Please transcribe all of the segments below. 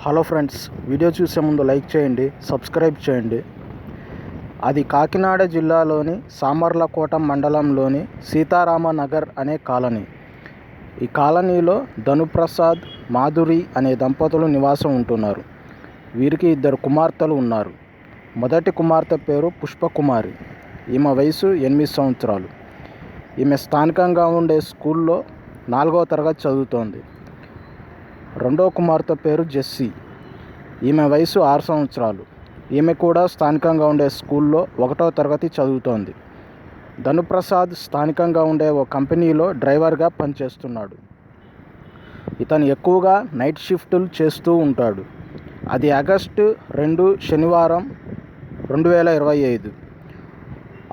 Hello friends, video చూసే ముందు like చేయండి, సబ్స్క్రైబ్ చేయండి. అది కాకినాడ జిల్లాలోని సామర్లకోట మండలంలోని సీతారామ నగర్ అనే కాలనీ. ఈ కాలనీలో ధనుప్రసాద్, మాధురి అనే దంపతులు నివాసం ఉంటున్నారు. వీరికి 2 కుమార్తెలు ఉన్నారు. మొదటి కుమార్తె పేరు పుష్పకుమారి. ఈమె వయసు 8 సంవత్సరాలు. ఈమె స్థానికంగా ఉండే స్కూల్లో 4వ తరగతి చదువుతోంది. రెండో కుమార్తె పేరు జెస్సీ. ఈమె వయసు 6 సంవత్సరాలు. ఈమె కూడా స్థానికంగా ఉండే స్కూల్లో 1వ తరగతి చదువుతోంది. ధనుప్రసాద్ స్థానికంగా ఉండే ఓ కంపెనీలో డ్రైవర్గా పనిచేస్తున్నాడు. ఇతను ఎక్కువగా నైట్ షిఫ్టులు చేస్తూ ఉంటాడు. అది ఆగస్టు 2 శనివారం 2025.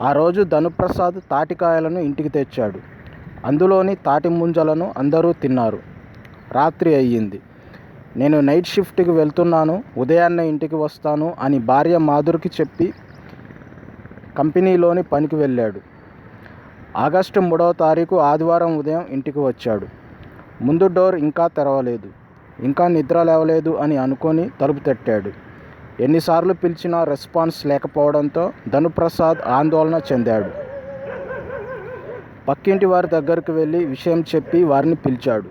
ఆ రోజు ధనుప్రసాద్ తాటికాయలను ఇంటికి తెచ్చాడు. అందులోని తాటి ముంజలను అందరూ తిన్నారు. రాత్రి అయ్యింది. నేను నైట్ షిఫ్ట్కి వెళ్తున్నాను, ఉదయాన్నే ఇంటికి వస్తాను అని భార్య మాధురికి చెప్పి కంపెనీలోని పనికి వెళ్ళాడు. ఆగస్టు 3వ తారీఖు ఆదివారం ఉదయం ఇంటికి వచ్చాడు. ముందు డోర్ ఇంకా తెరవలేదు. ఇంకా నిద్ర లేవలేదు అని అనుకొని తలుపు తట్టాడు. ఎన్నిసార్లు పిలిచినా రెస్పాన్స్ లేకపోవడంతో ధనుప్రసాద్ ఆందోళన చెందాడు. పక్కింటి వారి దగ్గరికి వెళ్ళి విషయం చెప్పి వారిని పిలిచాడు.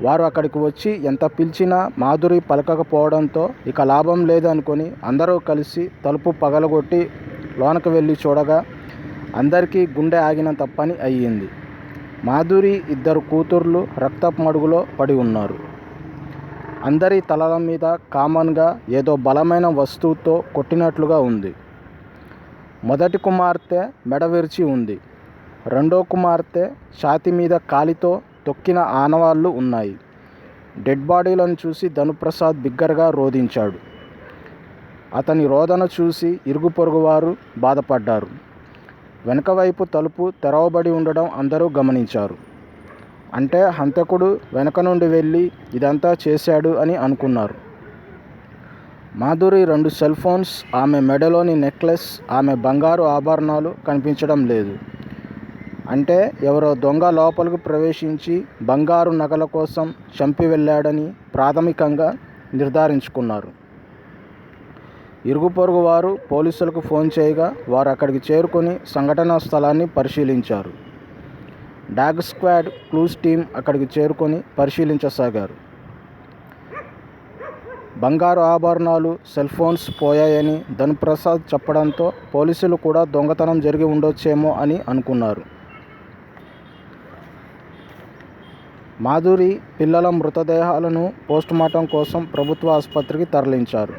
వారు అక్కడికి వచ్చి ఎంత పిలిచినా మాధురి పలకకపోవడంతో ఇక లాభం లేదనుకొని అందరూ కలిసి తలుపు పగలగొట్టి లోనకి వెళ్ళి చూడగా అందరికీ గుండె ఆగినంత పని అయ్యింది. మాధురి 2 కూతుర్లు రక్తపు మడుగులో పడి ఉన్నారు. అందరి తలల మీద కామన్గా ఏదో బలమైన వస్తువుతో కొట్టినట్లుగా ఉంది. మొదటి కుమార్తె మెడ విరిచి ఉంది. రెండో కుమార్తె ఛాతీ మీద కాలితో తొక్కిన ఆనవాళ్లు ఉన్నాయి. డెడ్ బాడీలను చూసి ధనుప్రసాద్ బిగ్గరగా రోదించాడు. అతని రోదన చూసి ఇరుగు పొరుగు వారు బాధపడ్డారు. వెనక వైపు తలుపు తెరవబడి ఉండడం అందరూ గమనించారు. అంటే హంతకుడు వెనక నుండి వెళ్ళి ఇదంతా చేశాడు అని అనుకున్నారు. మాధురి 2 సెల్ ఫోన్స్, ఆమె మెడలోని నెక్లెస్, ఆమె బంగారు ఆభరణాలు కనిపించడం లేదు. అంటే ఎవరో దొంగ లోపలికి ప్రవేశించి బంగారు నగల కోసం చంపి వెళ్ళాడని ప్రాథమికంగా నిర్ధారించుకున్నారు. ఇరుగు పొరుగు వారు పోలీసులకు ఫోన్ చేయగా వారు అక్కడికి చేరుకొని సంఘటనా స్థలాన్ని పరిశీలించారు. డాగ్ స్క్వాడ్, క్లూస్ టీం అక్కడికి చేరుకొని పరిశీలించసాగారు. బంగారు ఆభరణాలు, సెల్ ఫోన్స్ పోయాయని ధనుప్రసాద్ చెప్పడంతో పోలీసులు కూడా దొంగతనం జరిగి ఉండొచ్చేమో అని అనుకున్నారు. మాధురి పిల్లల మృతదేహాలను పోస్టుమార్టం కోసం ప్రభుత్వ ఆసుపత్రికి తరలించారు.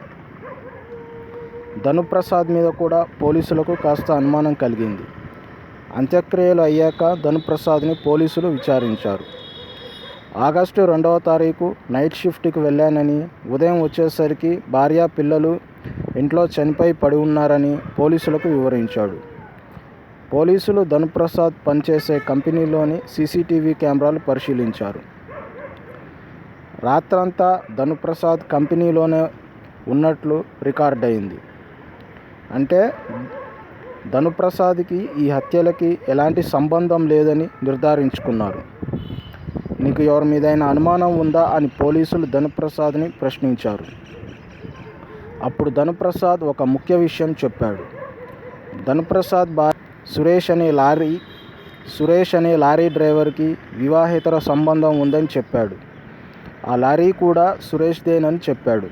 ధనుప్రసాద్ మీద కూడా పోలీసులకు కాస్త అనుమానం కలిగింది. అంత్యక్రియలు అయ్యాక ధనుప్రసాద్ని పోలీసులు విచారించారు. ఆగస్టు 2వ తారీఖు నైట్ షిఫ్ట్కి వెళ్ళానని, ఉదయం వచ్చేసరికి భార్య పిల్లలు ఇంట్లో చనిపోయి పడి ఉన్నారని పోలీసులకు వివరించాడు. పోలీసులు ధనుప్రసాద్ పనిచేసే కంపెనీలోని సీసీటీవీ కెమెరాలు పరిశీలించారు. రాత్రంతా ధనుప్రసాద్ కంపెనీలోనే ఉన్నట్లు రికార్డయింది. అంటే ధనుప్రసాద్కి ఈ హత్యలకి ఎలాంటి సంబంధం లేదని నిర్ధారించుకున్నారు. నీకు ఎవరి మీదైనా అనుమానం ఉందా అని పోలీసులు ధనుప్రసాద్ని ప్రశ్నించారు. అప్పుడు ధనుప్రసాద్ ఒక ముఖ్య విషయం చెప్పాడు. ధనుప్రసాద్ సురేష్ అనే లారీ డ్రైవర్కి వివాహేతర సంబంధం ఉందని చెప్పాడు. ఆ లారీ కూడా సురేష్దేనని చెప్పాడు.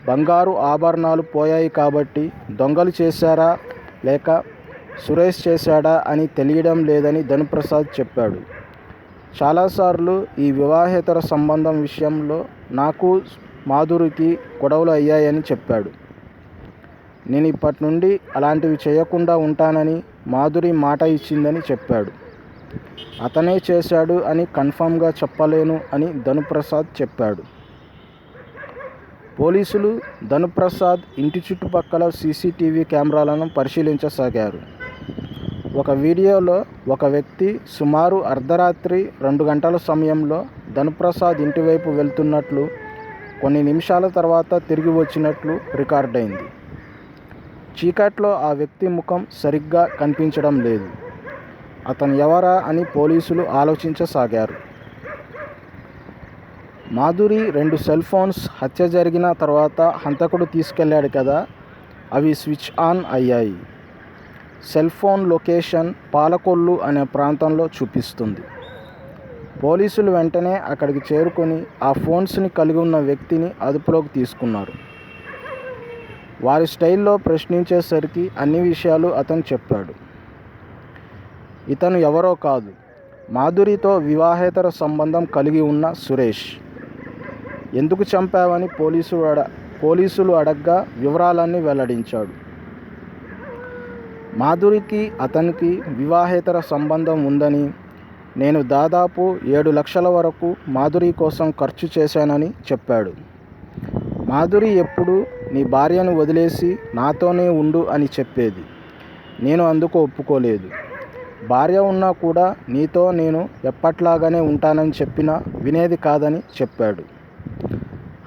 బంగారు ఆభరణాలు పోయాయి కాబట్టి దొంగలు చేశారా లేక సురేష్ చేశాడా అని తెలియడం లేదని ధనుప్రసాద్ చెప్పాడు. చాలాసార్లు ఈ వివాహేతర సంబంధం విషయంలో నాకు మాధురికి గొడవలు అయ్యాయని చెప్పాడు. నేను ఇప్పటి నుండి అలాంటివి చేయకుండా ఉంటానని మాధురి మాట ఇచ్చిందని చెప్పాడు. అతనే చేశాడు అని కన్ఫామ్గా చెప్పలేను అని ధనుప్రసాద్ చెప్పాడు. పోలీసులు ధనుప్రసాద్ ఇంటి చుట్టుపక్కల సీసీటీవీ కెమెరాలను పరిశీలించసాగారు. ఒక వీడియోలో ఒక వ్యక్తి సుమారు అర్ధరాత్రి 2 గంటల సమయంలో ధనుప్రసాద్ ఇంటివైపు వెళ్తున్నట్లు, కొన్ని నిమిషాల తర్వాత తిరిగి వచ్చినట్లు రికార్డైంది. చీకట్లో ఆ వ్యక్తి ముఖం సరిగ్గా కనిపించడం లేదు. అతను ఎవరా అని పోలీసులు ఆలోచించసాగారు. మాధురి 2 సెల్ ఫోన్స్ హత్య జరిగిన తర్వాత హంతకుడు తీసుకెళ్లాడు కదా, అవి స్విచ్ ఆన్ అయ్యాయి. సెల్ ఫోన్ లొకేషన్ పాలకొల్లు అనే ప్రాంతంలో చూపిస్తుంది. పోలీసులు వెంటనే అక్కడికి చేరుకొని ఆ ఫోన్స్ని కలిగి ఉన్న వ్యక్తిని అదుపులోకి తీసుకున్నారు. వారి స్టైల్లో ప్రశ్నించేసరికి అన్ని విషయాలు అతను చెప్పాడు. ఇతను ఎవరో కాదు, మాధురితో వివాహేతర సంబంధం కలిగి ఉన్న సురేష్. ఎందుకు చంపావని పోలీసులు అడగ్గా వివరాలన్నీ వెల్లడించాడు. మాధురికి అతనికి వివాహేతర సంబంధం ఉందని, నేను దాదాపు 7 లక్షల వరకు మాధురి కోసం ఖర్చు చేశానని చెప్పాడు. మాధురి ఎప్పుడు నీ భార్యను వదిలేసి నాతోనే ఉండు అని చెప్పేది. నేను అందుకు ఒప్పుకోలేదు. భార్య ఉన్నా కూడా నీతో నేను ఎప్పట్లాగానే ఉంటానని చెప్పినా వినేది కాదని చెప్పాడు.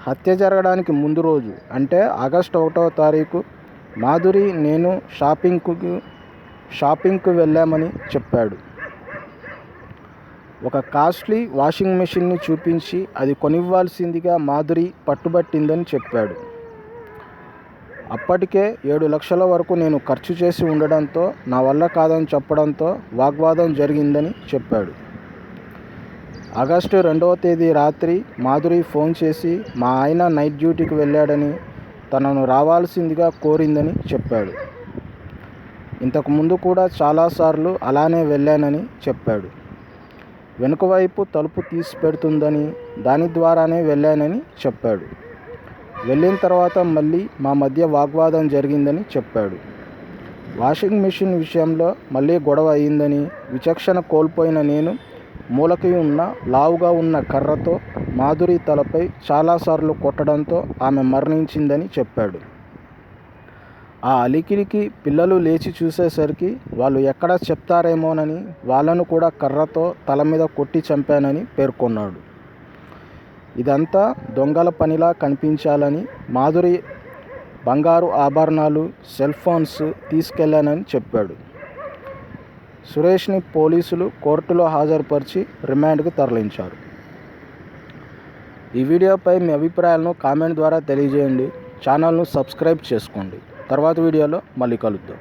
హత్య జరగడానికి ముందు రోజు అంటే ఆగస్టు 1వ తారీఖు మాధురి నేను షాపింగ్కు వెళ్ళామని చెప్పాడు. ఒక కాస్ట్లీ వాషింగ్ మెషిన్ని చూపించి అది కొనివ్వాల్సిందిగా మాధురి పట్టుబట్టిందని చెప్పాడు. అప్పటికే 7 లక్షల వరకు నేను ఖర్చు చేసి ఉండడంతో నా వల్ల కాదని చెప్పడంతో వాగ్వాదం జరిగిందని చెప్పాడు. ఆగస్టు 2వ తేదీ రాత్రి మాధురి ఫోన్ చేసి మా ఆయన నైట్ డ్యూటీకి వెళ్ళాడని, తనను రావాల్సిందిగా కోరిందని చెప్పాడు. ఇంతకుముందు కూడా చాలాసార్లు అలానే వెళ్ళానని చెప్పాడు. వెనుక వైపు తలుపు తీసి పెడుతుందని, దాని ద్వారానే వెళ్ళానని చెప్పాడు. వెళ్ళిన తర్వాత మళ్ళీ మా మధ్య వాగ్వాదం జరిగిందని చెప్పాడు. వాషింగ్ మెషిన్ విషయంలో మళ్ళీ గొడవ అయిందని, విచక్షణ కోల్పోయిన నేను మూలకి ఉన్న లావుగా ఉన్న కర్రతో మాధురి తలపై చాలాసార్లు కొట్టడంతో ఆమె మరణించిందని చెప్పాడు. ఆ అలికిడికి పిల్లలు లేచి చూసేసరికి వాళ్ళు ఎక్కడ చెప్తారేమోనని వాళ్ళను కూడా కర్రతో తల మీద కొట్టి చంపానని పేర్కొన్నాడు. ఇదంతా దొంగల పనిలా కనిపించాలని మాధురి బంగారు ఆభరణాలు, సెల్ ఫోన్స్ తీసుకెళ్లానని చెప్పాడు. సురేష్ని పోలీసులు కోర్టులో హాజరుపరిచి రిమాండ్కు తరలించారు. ఈ వీడియోపై మీ అభిప్రాయాలను కామెంట్ ద్వారా తెలియజేయండి. ఛానల్ను సబ్స్క్రైబ్ చేసుకోండి. తర్వాత వీడియోలో మళ్ళీ కలుద్దాం.